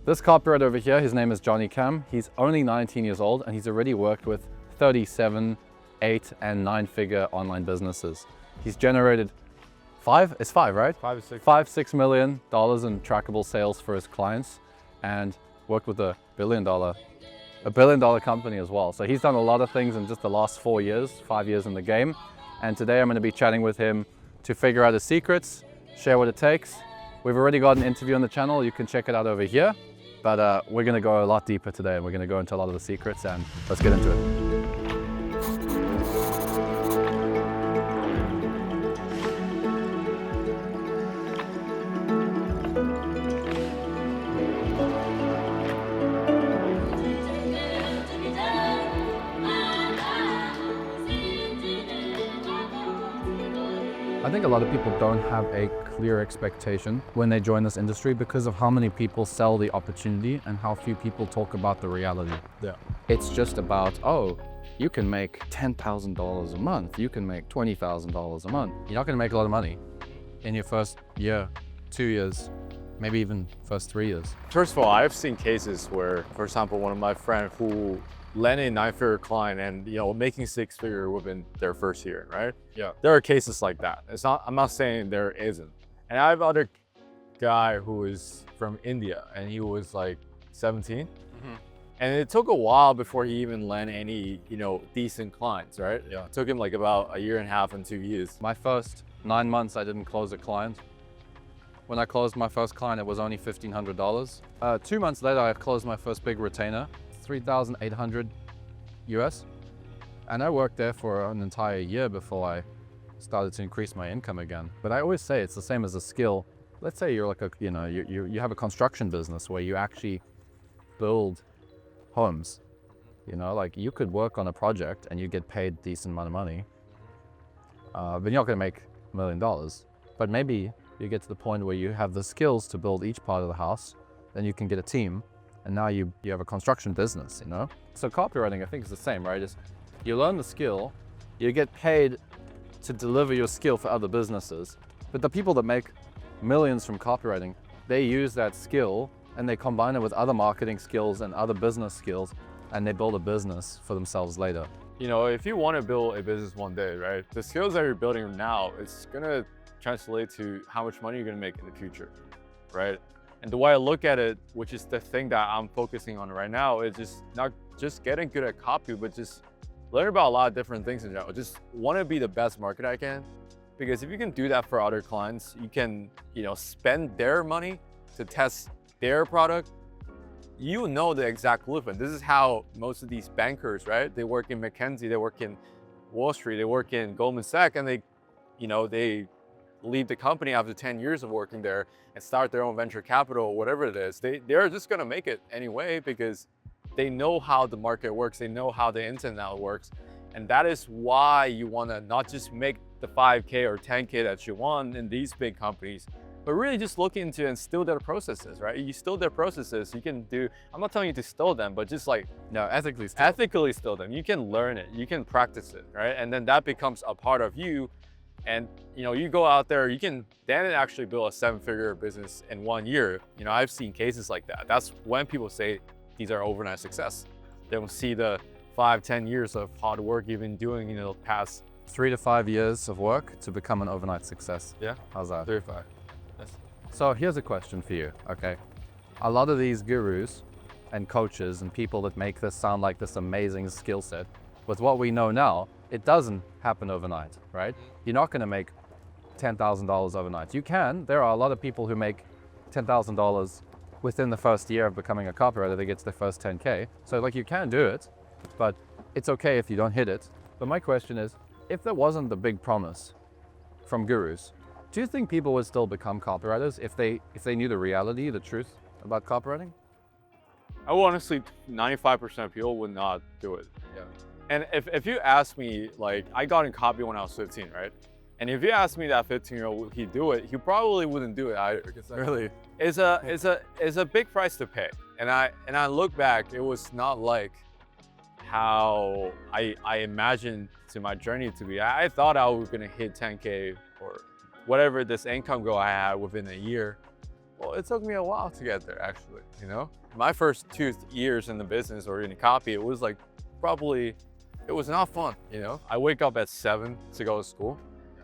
This copywriter over here, his name is Johnny Cam. He's only 19 years old and he's already worked with 37, 8 and 9-figure online businesses. He's generated $5 6 million in trackable sales for his clients and worked with a billion dollar company as well. So he's done a lot of things in just the last 5 years in the game. And today I'm going to be chatting with him to figure out his secrets, share what it takes. We've already got an interview on the channel. You can check it out over here. But we're going to go a lot deeper today and we're going to go into a lot of the secrets and let's get into it. I think a lot of people don't have a clear expectation when they join this industry because of how many people sell the opportunity and how few people talk about the reality. Yeah. It's just about, oh, you can make $10,000 a month. You can make $20,000 a month. You're not going to make a lot of money in your first year, 2 years, maybe even first 3 years. First of all, I've seen cases where, for example, one of my friends who landed a 9-figure client and making 6-figure within their first year, right? Yeah. There are cases like that. I'm not saying there isn't. And I have other guy who is from India and he was like 17. Mm-hmm. And it took a while before he even landed any, decent clients, right? Yeah. It took him like about 1.5 years and 2 years. My first 9 months, I didn't close a client. When I closed my first client, it was only $1,500. 2 months later, I closed my first big retainer, $3,800 US. And I worked there for an entire year before I started to increase my income again. But I always say it's the same as a skill. Let's say you're like you have a construction business where you actually build homes. Like you could work on a project and you get paid a decent amount of money. But you're not gonna make $1 million. But maybe you get to the point where you have the skills to build each part of the house, then you can get a team. And now you have a construction business, So copywriting, I think, is the same, right? You learn the skill, you get paid to deliver your skill for other businesses. But the people that make millions from copywriting, they use that skill and they combine it with other marketing skills and other business skills, and they build a business for themselves later. If you want to build a business one day, right? The skills that you're building now, it's gonna translate to how much money you're gonna make in the future, right? And the way I look at it, which is the thing that I'm focusing on right now, is just not just getting good at copy, but just learn about a lot of different things in general. Just want to be the best marketer I can. Because if you can do that for other clients, you can, spend their money to test their product. You know the exact blueprint. This is how most of these bankers, right? They work in McKinsey, they work in Wall Street, they work in Goldman Sachs, and they leave the company after 10 years of working there and start their own venture capital or whatever it is. They're just gonna make it anyway because they know how the market works, they know how the internet works. And that is why you wanna not just make the 5K or 10K that you want in these big companies, but really just look into and steal their processes, right? You steal their processes, you can do, I'm not telling you to steal them, but just like, no, ethically steal them. You can learn it, you can practice it, right? And then that becomes a part of you. And you go out there, you can then actually build a 7-figure business in 1 year. I've seen cases like that. That's when people say these are overnight success. They don't see the 5-10 years of hard work you've been doing the past 3 to 5 years of work to become an overnight success. Yeah. How's that? 3 to 5. Yes. So here's a question for you, okay? A lot of these gurus and coaches and people that make this sound like this amazing skill set, with what we know now, it doesn't happen overnight, right? You're not gonna make $10,000 overnight. You can. There are a lot of people who make $10,000 within the first year of becoming a copywriter. They get to their first 10K. So you can do it, but it's okay if you don't hit it. But my question is, if there wasn't the big promise from gurus, do you think people would still become copywriters if they knew the reality, the truth about copywriting? I will honestly, 95% of people would not do it. Yeah. And if you ask me, like, I got in copy when I was 15, right? And if you ask me that 15-year-old, would he do it? He probably wouldn't do it either. Really? It's a big price to pay. And I look back, it was not like how I imagined to my journey to be. I thought I was gonna hit 10K or whatever this income goal I had within a year. Well, Well, it took me a while to get there, actually, you know? My first 2 years in the business or in copy, it was like it was not fun, you know? I wake up at 7 to go to school,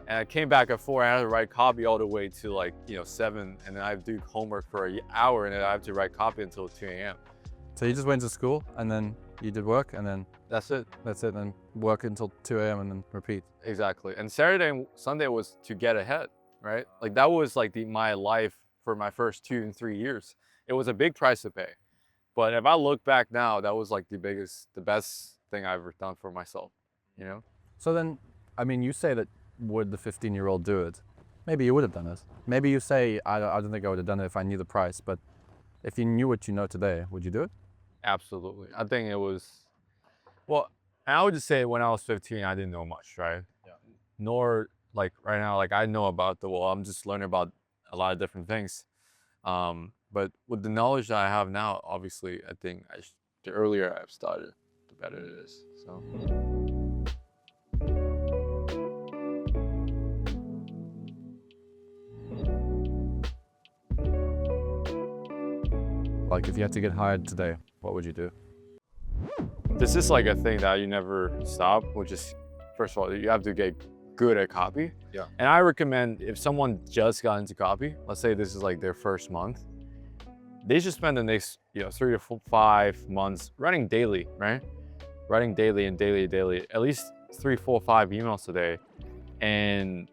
and I came back at 4 and I had to write copy all the way to like, 7, and then I do homework for an hour, and then I have to write copy until 2 a.m. So you just went to school and then you did work and then That's it. and work until 2 a.m. and then repeat. Exactly. And Saturday and Sunday was to get ahead, right? Like that was like my life for my first 2 and 3 years. It was a big price to pay. But if I look back now, that was like the best thing I've ever done for myself, you know? So then, I mean, you say that would the 15-year-old do it? Maybe you would have done it. Maybe you say, I don't think I would have done it if I knew the price, but if you knew what you know today, would you do it? Absolutely. I think it was, well, I would just say when I was 15, I didn't know much, right? Yeah. Nor like right now, like I know about the world. I'm just learning about a lot of different things. But with the knowledge that I have now, obviously, I think the earlier I've started, the better it is. So. Like if you had to get hired today, what would you do? This is like a thing that you never stop, which is, first of all, you have to get good at copy. Yeah. And I recommend if someone just got into copy, let's say this is like their first month, they should spend the next 3 to 5 months writing daily, right? Writing daily and daily, at least 3, 4, 5 emails a day. And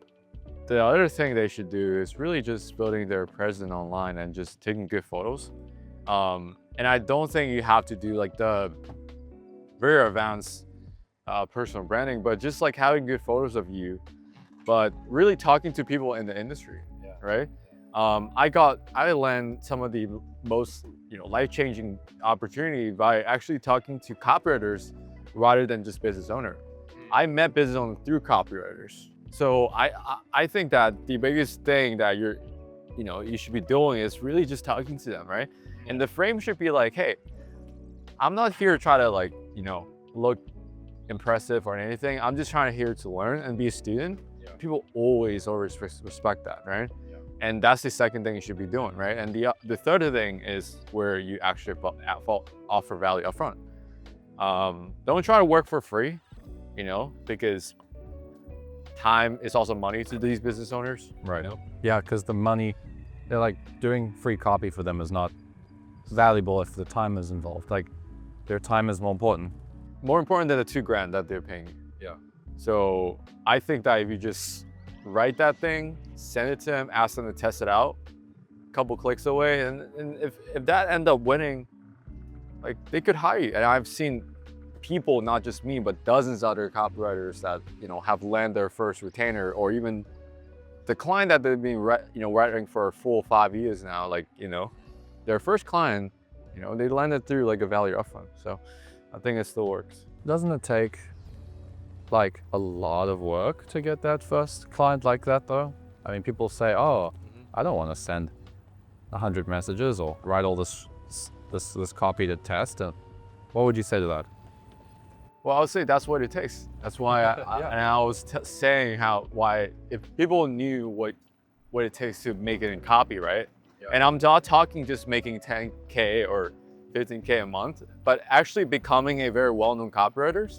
the other thing they should do is really just building their presence online and just taking good photos. And I don't think you have to do like the very advanced personal branding, but just like having good photos of you, but really talking to people in the industry, right? I landed some of the most life-changing opportunity by actually talking to copywriters rather than just business owner. I met business owners through copywriters. So I think that the biggest thing that you should be doing is really just talking to them, right? And the frame should be like, hey, I'm not here to try to look impressive or anything. I'm just trying to here to learn and be a student. Yeah. People always respect that, right? Yeah. And that's the second thing you should be doing, right? And the third thing is where you actually offer value upfront. Don't try to work for free, because time is also money to these business owners. Right. Yeah, because the money, they're like doing free copy for them is not valuable if the time is involved. Like their time is more important. More important than the $2,000 that they're paying you. Yeah. So I think that if you just write that thing, send it to them, ask them to test it out, a couple clicks away, and if that end up winning, like they could hire you. And I've seen people, not just me, but dozens of other copywriters that have landed their first retainer, or even the client that they've been writing for a full 5 years now. Like their first client, they landed through like a value upfront. So I think it still works. Doesn't it take like a lot of work to get that first client like that though? I mean, people say, oh, I don't want to send 100 messages or write all this copy to test. What would you say to that? Well, I would say that's what it takes. That's why I was saying why if people knew what it takes to make it in copy, right? Yeah. And I'm not talking just making 10K or 15K a month, but actually becoming a very well-known copywriter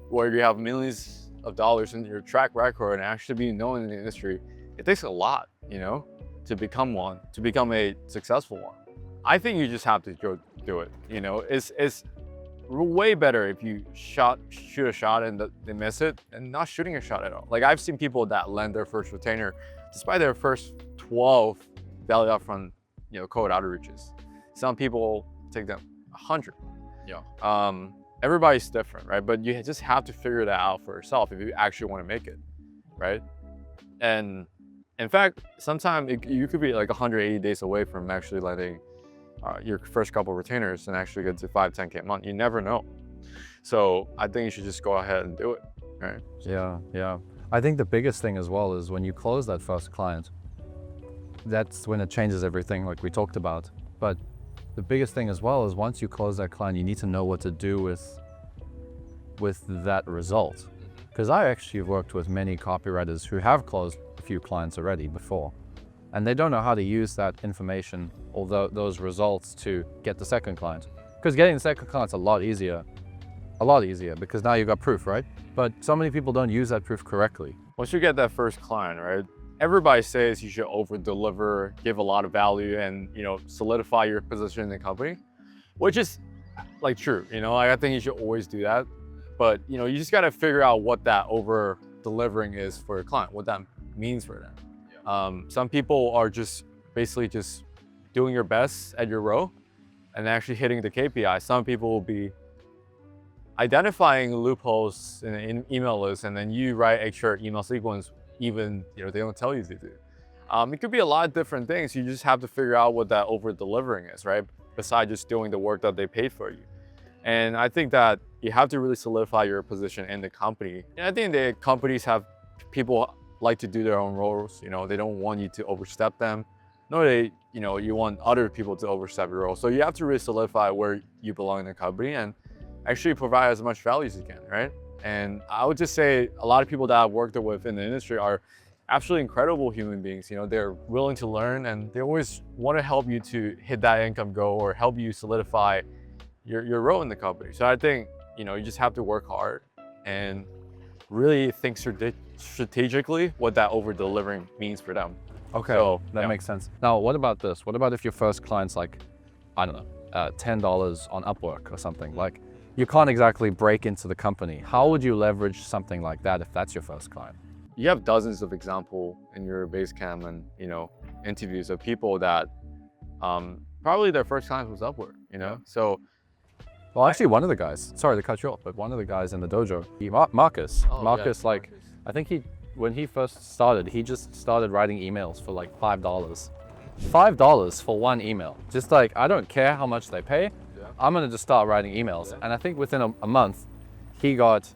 where you have millions of dollars in your track record and actually being known in the industry. It takes a lot, to become one, to become a successful one. I think you just have to go do it. It's way better if you shoot a shot and they miss it and not shooting a shot at all. Like I've seen people that land their first retainer despite their first 12 value upfront, cold outreaches. Some people take them 100. Yeah. Everybody's different, right? But you just have to figure that out for yourself if you actually want to make it, right? And in fact, sometimes you could be like 180 days away from actually letting your first couple retainers and actually get to 5, 10K a month. You never know. So I think you should just go ahead and do it, right? Yeah. I think the biggest thing as well is when you close that first client, that's when it changes everything like we talked about. But the biggest thing as well is once you close that client, you need to know what to do with that result. Because I actually have worked with many copywriters who have closed a few clients already before. and they don't know how to use that information or those results to get the second client. Because getting the second client's a lot easier because now you got proof, right? But so many people don't use that proof correctly. Once you get that first client, right? Everybody says you should over deliver, give a lot of value, and solidify your position in the company, which is like true. I think you should always do that. But you just got to figure out what that over delivering is for your client, what that means for them. Yeah. Some people are just basically just doing your best at your role and actually hitting the KPI. Some people will be identifying loopholes in an email list, and then you write extra email sequence even they don't tell you to do. It could be a lot of different things. You just have to figure out what that over delivering is, right? Besides just doing the work that they paid for you. And I think that you have to really solidify your position in the company. And I think the companies have people like to do their own roles. They don't want you to overstep them. No, you want other people to overstep your role. So you have to really solidify where you belong in the company and actually provide as much value as you can, right? And I would just say a lot of people that I've worked with in the industry are absolutely incredible human beings. They're willing to learn, and they always want to help you to hit that income goal or help you solidify your role in the company. So I think, you just have to work hard and really think strategically what that over delivering means for them. Okay, so, that makes sense. Now, what about this? What about if your first client's like, I don't know, $10 on Upwork or something? Like, you can't exactly break into the company. How would you leverage something like that if that's your first client? You have dozens of examples in your Basecamp and interviews of people that probably their first client was Upwork. So, well, actually, one of the guys. Sorry to cut you off, but one of the guys in the dojo, Marcus. Marcus, I think when he first started, he just started writing emails for like $5. $5 for one email. Just like, I don't care how much they pay. I'm gonna just start writing emails. And I think within a month, he wrote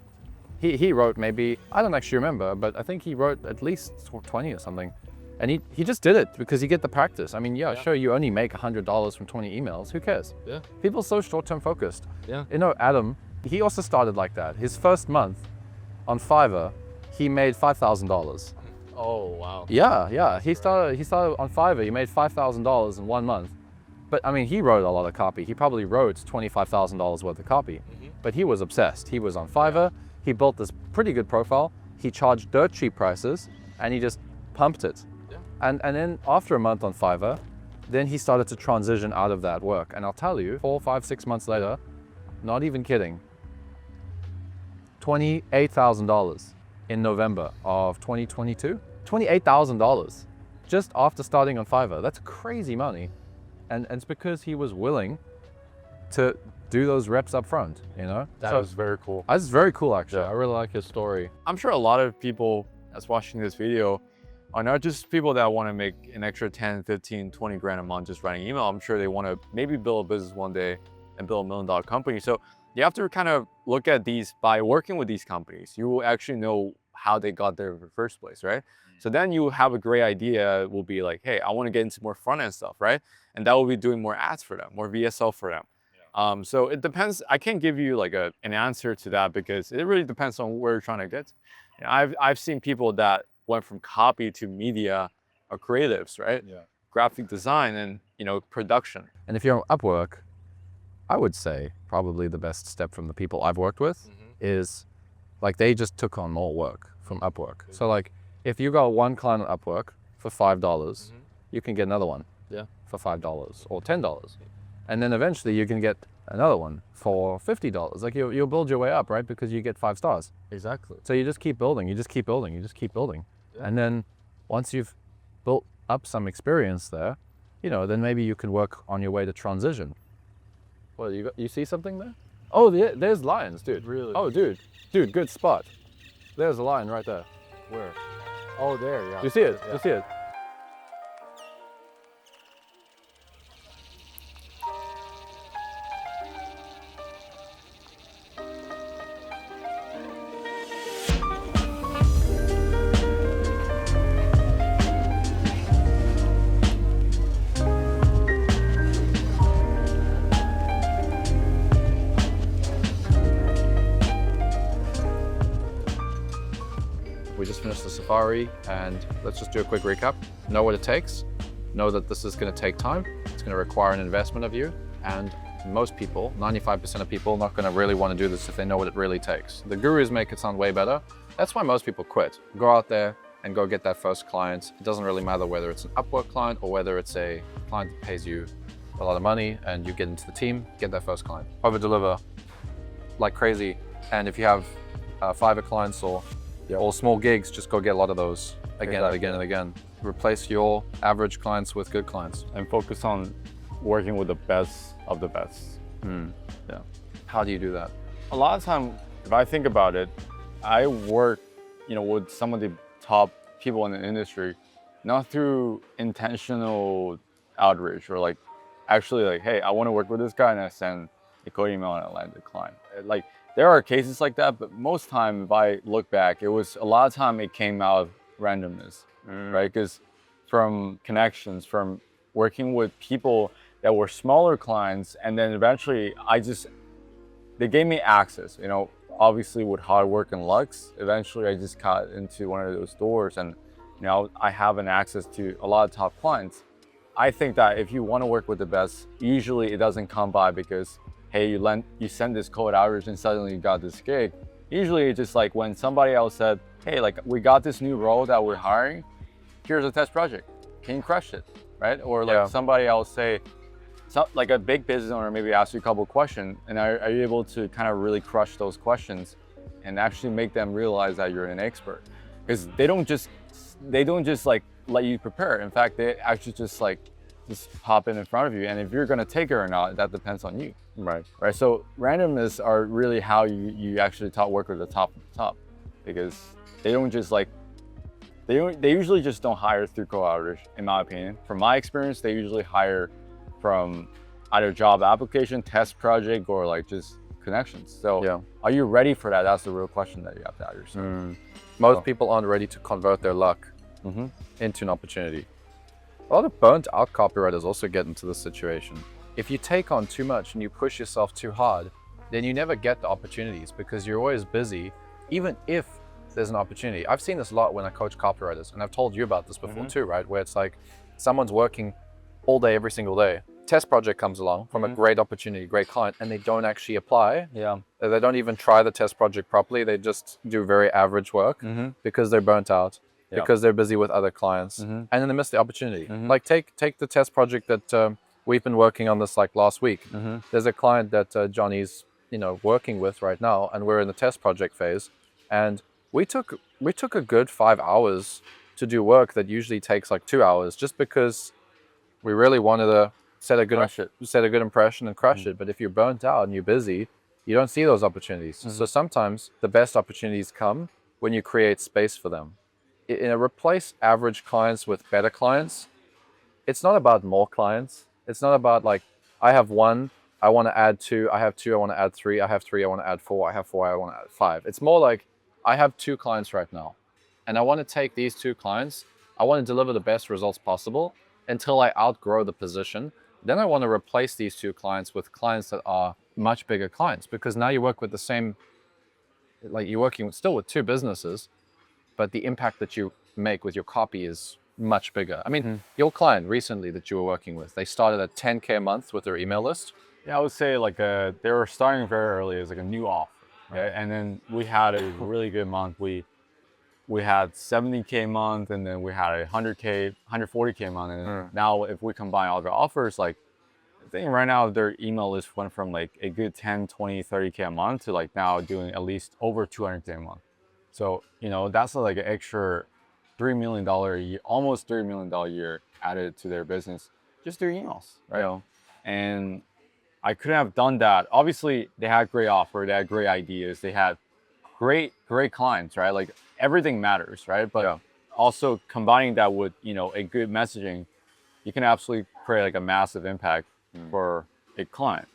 maybe, I don't actually remember, but I think he wrote at least 20 or something. And he just did it because you get the practice. I mean, sure, you only make $100 from 20 emails. Who cares? Yeah. People are so short-term focused. Yeah. Adam, he also started like that. His first month on Fiverr, he made $5,000. Oh, wow. Yeah. He started on Fiverr. He made $5,000 in 1 month. But I mean, he wrote a lot of copy. He probably wrote $25,000 worth of copy. But he was obsessed. He was on Fiverr. He built this pretty good profile. He charged dirt cheap prices, and he just pumped it. And then after a month on Fiverr, then he started to transition out of that work. And I'll tell you, 4, 5, 6 months later, not even kidding, $28,000 in November of 2022. $28,000 just after starting on Fiverr. That's crazy money. And it's because he was willing to do those reps up front, That was very cool. That's very cool, actually. Yeah. I really like his story. I'm sure a lot of people that's watching this video are not just people that want to make an extra 10, 15, 20 grand a month just writing email. I'm sure they want to maybe build a business one day and build $1 million company. So you have to kind of look at these by working with these companies. You will actually know how they got there in the first place, right? So then you have a great idea. It will be like, hey, I want to get into more front end stuff, right? And that will be doing more ads for them, more VSL for them. Yeah. So it depends. I can't give you like an answer to that because it really depends on where you're trying to get. I've seen people that went from copy to media or creatives, right? Yeah. Graphic design and production. And if you're on Upwork, I would say probably the best step from the people I've worked with is like they just took on more work from Upwork. So like if you got one client on Upwork for $5, you can get another one for $5 or $10. And then eventually you can get another one for $50. Like you'll build your way up, right? Because you get 5 stars. Exactly. So you just keep building, you just keep building. Yeah. And then once you've built up some experience there, then maybe you can work on your way to transition. Well, you see something there? Oh, there's lions, dude. Really? Oh, dude, good spot. There's a lion right there. Where? Oh, there, yeah. You see it? Yeah. You see it? We just finished the safari, and let's just do a quick recap. Know what it takes, know that this is going to take time, it's going to require an investment of you, and most people, 95% of people, not going to really want to do this if they know what it really takes. The gurus make it sound way better. That's why most people quit. Go out there and go get that first client. It doesn't really matter whether it's an Upwork client or whether it's a client that pays you a lot of money and you get into the team, get that first client. Over deliver like crazy. And if you have Fiverr clients or small gigs, just go get a lot of those again and again and again. Replace your average clients with good clients. And focus on working with the best of the best. Yeah. How do you do that? A lot of time, if I think about it, I work, with some of the top people in the industry, not through intentional outreach or actually hey, I want to work with this guy, and I send a code email and I land the client. There are cases like that, but most time, if I look back, it was a lot of time it came out of randomness, right? Because from connections, from working with people that were smaller clients, and then eventually they gave me access, obviously with hard work and luck. Eventually I just got into one of those doors, and now I have an access to a lot of top clients. I think that if you want to work with the best, usually it doesn't come by because, hey, you send this code outreach and suddenly you got this gig. Usually it's just when somebody else said, hey, we got this new role that we're hiring, here's a test project, can you crush it, right? Or somebody else say, a big business owner maybe ask you a couple of questions, and are you able to kind of really crush those questions and actually make them realize that you're an expert? Because they don't just let you prepare. In fact, they actually just pop in front of you, and if you're going to take it or not, that depends on you. Right. So randomness are really how you actually work with the top of the top, because they don't just they usually just don't hire through cold outreach, in my opinion. From my experience, they usually hire from either job application, test project, or just connections. So are you ready for that? That's the real question that you have to ask yourself. Most people aren't ready to convert their luck into an opportunity. A lot of burnt out copywriters also get into this situation. If you take on too much and you push yourself too hard, then you never get the opportunities because you're always busy, even if there's an opportunity. I've seen this a lot when I coach copywriters, and I've told you about this before too, right? Where it's someone's working all day, every single day. Test project comes along from a great opportunity, great client, and they don't actually apply. They don't even try the test project properly. They just do very average work because they're burnt out, because they're busy with other clients, and then they miss the opportunity. Take the test project that we've been working on this last week. There's a client that Johnny's working with right now, and we're in the test project phase, and we took a good 5 hours to do work that usually takes 2 hours, just because we really wanted to set a good impression and crush it. But if you're burnt out and you're busy, you don't see those opportunities. So sometimes the best opportunities come when you create space for them. Replace average clients with better clients. It's not about more clients. It's not about I have one, I want to add two, I have two, I want to add three, I have three, I want to add four, I have four, I want to add five. It's more I have 2 clients right now, and I want to take these 2 clients, I want to deliver the best results possible until I outgrow the position. Then I want to replace these 2 clients with clients that are much bigger clients, because now you work with the same, you're working still with 2 businesses, but the impact that you make with your copy is much bigger. I mean, your client recently that you were working with, they started at 10K a month with their email list. Yeah, I would say they were starting very early as a new offer. Right? And then we had a really good month. We had 70K a month, and then we had 100K, 140K a month. And now if we combine all the offers, I think right now their email list went from a good 10, 20, 30K a month to now doing at least over 200K a month. So, that's an extra $3 million a year, almost $3 million a year added to their business just through emails, right? And I couldn't have done that. Obviously, they had great offer, they had great ideas, they had great clients, right? Everything matters, right? But also combining that with, a good messaging, you can absolutely create a massive impact for a client.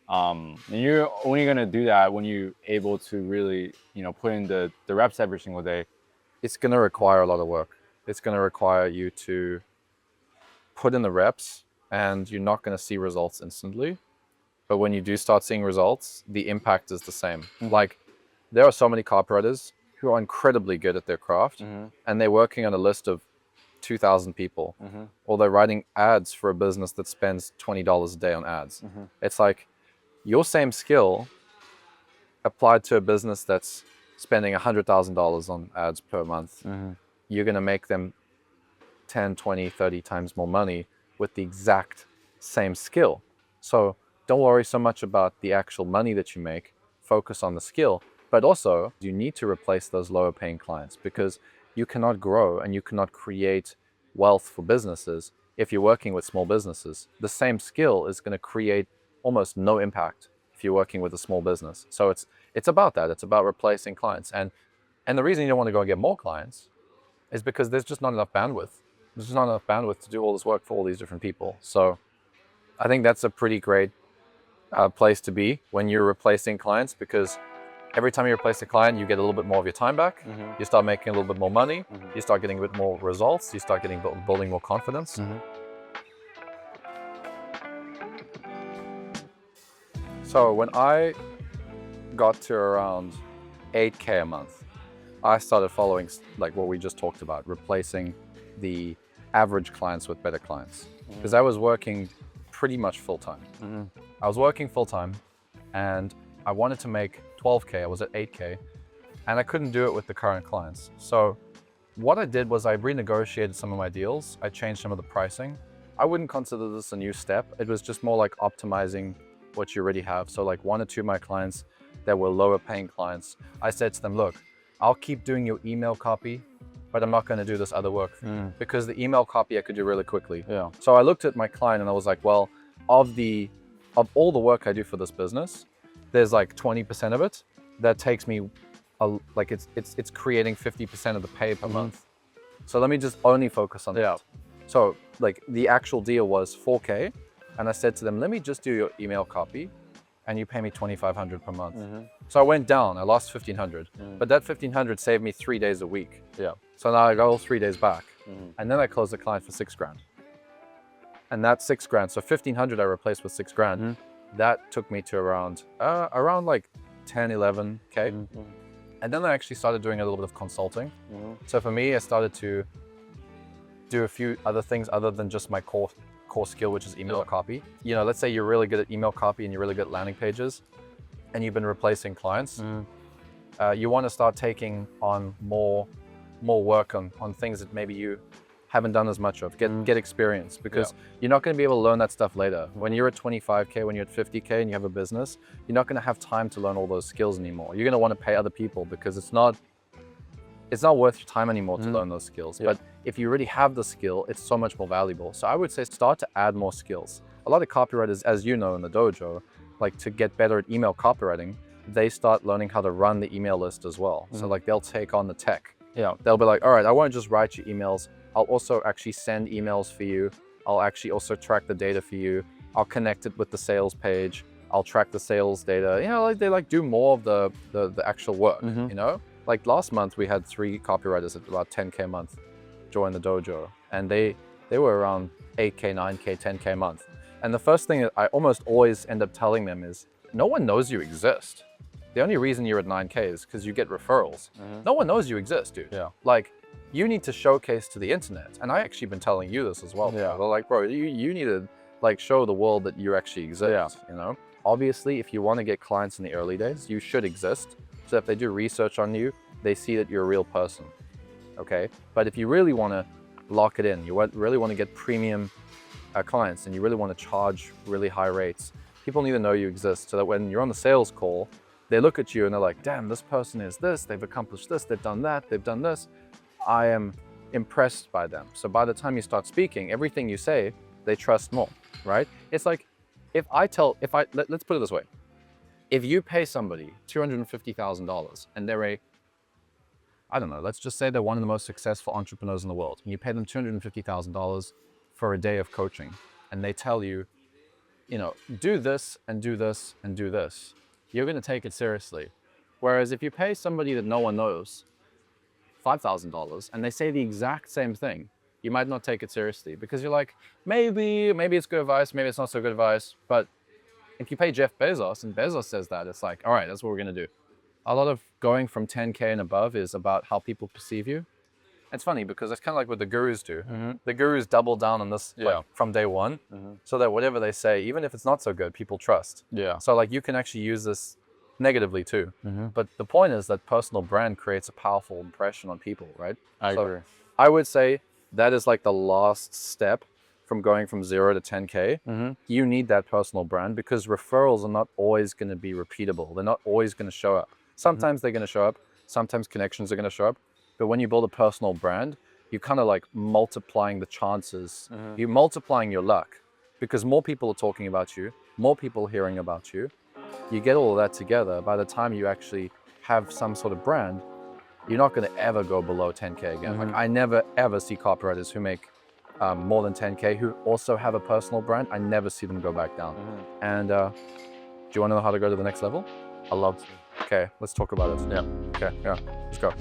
And you're only gonna do that when you're able to really, put in the reps every single day. It's gonna require a lot of work. It's gonna require you to put in the reps, and you're not gonna see results instantly. But when you do start seeing results, the impact is the same. There are so many copywriters who are incredibly good at their craft, and they're working on a list of 2,000 people, or they're writing ads for a business that spends $20 a day on ads. It's like your same skill applied to a business that's spending $100,000 on ads per month. You're going to make them 10, 20, 30 times more money with the exact same skill. So don't worry so much about the actual money that you make. Focus on the skill. But also, you need to replace those lower paying clients, because you cannot grow and you cannot create wealth for businesses if you're working with small businesses. The same skill is going to create almost no impact if you're working with a small business. So it's about that. It's about replacing clients. And the reason you don't want to go and get more clients is because there's just not enough bandwidth. There's just not enough bandwidth to do all this work for all these different people. So I think that's a pretty great place to be when you're replacing clients, because every time you replace a client, you get a little bit more of your time back. You start making a little bit more money. You start getting a bit more results. You start building more confidence. So when I got to around 8K a month, I started following like what we just talked about, replacing the average clients with better clients. Because I was working pretty much full-time. I was working full-time and I wanted to make 12K. I was at 8K and I couldn't do it with the current clients. So what I did was I renegotiated some of my deals. I changed some of the pricing. I wouldn't consider this a new step. It was just more like optimizing what you already have. So like 1 or 2 of my clients that were lower paying clients, I said to them, look, I'll keep doing your email copy, but I'm not going to do this other work because the email copy I could do really quickly. So I looked at my client and I was like, well, of all the work I do for this business, there's like 20% of it that takes me like it's creating 50% of the pay per month. So let me just only focus on that. So like the actual deal was 4K, and I said to them, let me just do your email copy and you pay me 2,500 per month. So I went down, I lost 1,500, but that 1,500 saved me 3 days a week. So now I got all 3 days back. And then I closed the client for 6 grand. And that's 6 grand. So 1,500 I replaced with 6 grand. That took me to around like 10, 11K. And then I actually started doing a little bit of consulting. So for me, I started to do a few other things other than just my core skill, which is email copy. You know, let's say you're really good at email copy and you're really good at landing pages and you've been replacing clients. You want to start taking on more work on things that maybe you haven't done as much of. Get experience, because you're not going to be able to learn that stuff later. When you're at 25K, when you're at 50K and you have a business, you're not going to have time to learn all those skills anymore. You're going to want to pay other people because it's not worth your time anymore to learn those skills. But if you already have the skill, it's so much more valuable. So I would say start to add more skills. A lot of copywriters, as you know in the dojo, like to get better at email copywriting, they start learning how to run the email list as well. So like they'll take on the tech. They'll be like, all right, I won't just write you emails. I'll also actually send emails for you. I'll actually also track the data for you. I'll connect it with the sales page. I'll track the sales data. You know, like they like do more of the actual work, you know? Like last month, we had 3 copywriters at about 10K a month join the dojo, and they were around 8K, 9K, 10K a month. And the first thing that I almost always end up telling them is, no one knows you exist. The only reason you're at 9K is because you get referrals. No one knows you exist, dude. Like, you need to showcase to the internet. And I actually been telling you this as well. They're like, bro, you need to like show the world that you actually exist, you know? Obviously, if you want to get clients in the early days, you should exist. So if they do research on you, they see that you're a real person, okay? But if you really want to lock it in, you really want to get premium clients, and you really want to charge really high rates, people need to know you exist so that when you're on the sales call, they look at you and they're like, damn, this person is this, they've accomplished this, they've done that, they've done this. I am impressed by them. So by the time you start speaking, everything you say, they trust more, right? It's like, let's put it this way. If you pay somebody $250,000 and they're I don't know, let's just say they're one of the most successful entrepreneurs in the world, and you pay them $250,000 for a day of coaching, and they tell you, you know, do this and do this and do this, you're going to take it seriously. Whereas if you pay somebody that no one knows $5,000 and they say the exact same thing, you might not take it seriously, because you're like, maybe it's good advice, maybe it's not so good advice. But if you pay Jeff Bezos and Bezos says that, it's like, all right, that's what we're going to do. A lot of going from 10K and above is about how people perceive you. It's funny because it's kind of like what the gurus do. The gurus double down on this like, from day one, so that whatever they say, even if it's not so good, people trust. Yeah. So like you can actually use this negatively too. But the point is that personal brand creates a powerful impression on people, right? I agree. I would say that is like the last step from going from 0 to 10K. You need that personal brand because referrals are not always going to be repeatable. They're not always going to show up. Sometimes they're going to show up. Sometimes connections are going to show up. But when you build a personal brand, you're kind of like multiplying the chances. You're multiplying your luck because more people are talking about you, more people are hearing about you. You get all of that together. By the time you actually have some sort of brand, you're not going to ever go below 10K again. Like I never ever see copywriters who make more than 10K who also have a personal brand. I never see them go back down. And do you want to know how to go to the next level? I love to. Okay, let's talk about it. Yeah. Okay, yeah, let's go.